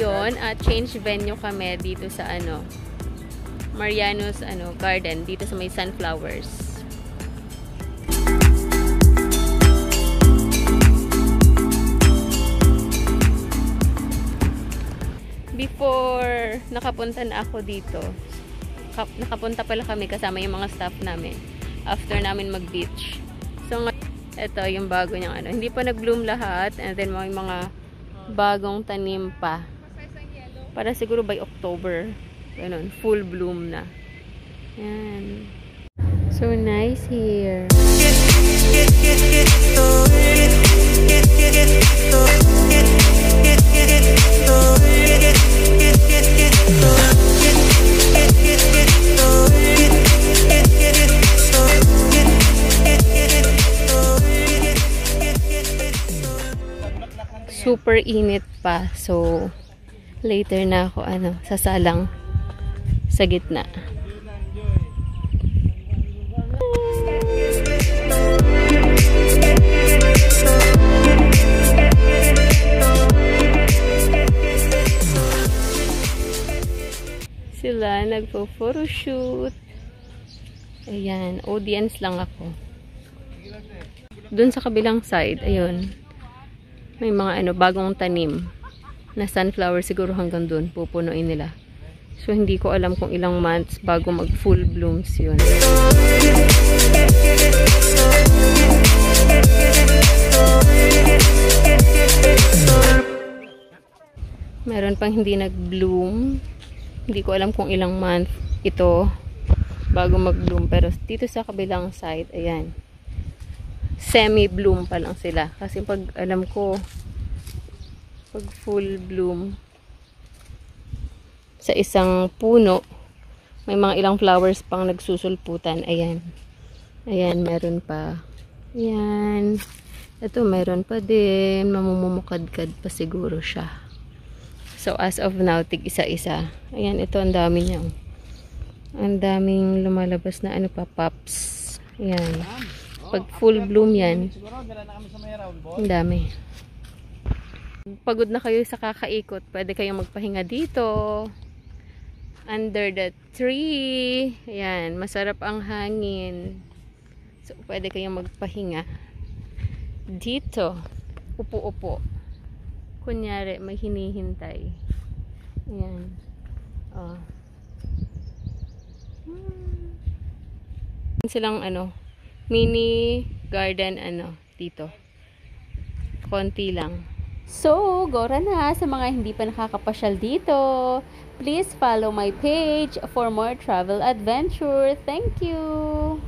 ngayon at change venue kami dito sa Mariano's garden dito sa may sunflowers. Before nakapunta na ako dito, nakapunta pala kami kasama yung mga staff namin after namin mag-beach. So ito yung bago niyang hindi pa nag-bloom lahat, and then may mga bagong tanim pa. Para siguro by October, ganun, full bloom na. Yan. So nice here. Super init pa. So, later na ako, sasalang sa gitna. Sila nagpo-photoshoot. Ayan, audience lang ako. Doon sa kabilang side, ayun. May mga bagong tanim na sunflower, siguro hanggang doon pupunuin nila. So hindi ko alam kung ilang months bago mag full blooms yun. Meron pang hindi nag-bloom. Hindi ko alam kung ilang month ito bago mag-bloom, pero dito sa kabilang side, ayan, semi-bloom pa lang sila. Kasi pag alam ko, pag full bloom sa isang puno, may mga ilang flowers pang nagsusulputan. Ayan. Ayan, meron pa. Ayan. Ito, meron pa din. Mamumukadkad pa siguro siya. So, as of now, tig isa-isa. Ayan, ito, ang dami niya. Ang daming lumalabas na pops. Ayan. Pag full bloom yan, ang dami. Pagod na kayo sa kakaikot, pwede kayong magpahinga dito. Under the tree. Ayan, masarap ang hangin. So, pwede kayong magpahinga dito. Upo-upo. Kunyari, may hinihintay. Ayan. Oh. Silang mini garden dito. Konti lang. So, gora na sa mga hindi pa nakakapasyal dito. Please follow my page for more travel adventure. Thank you!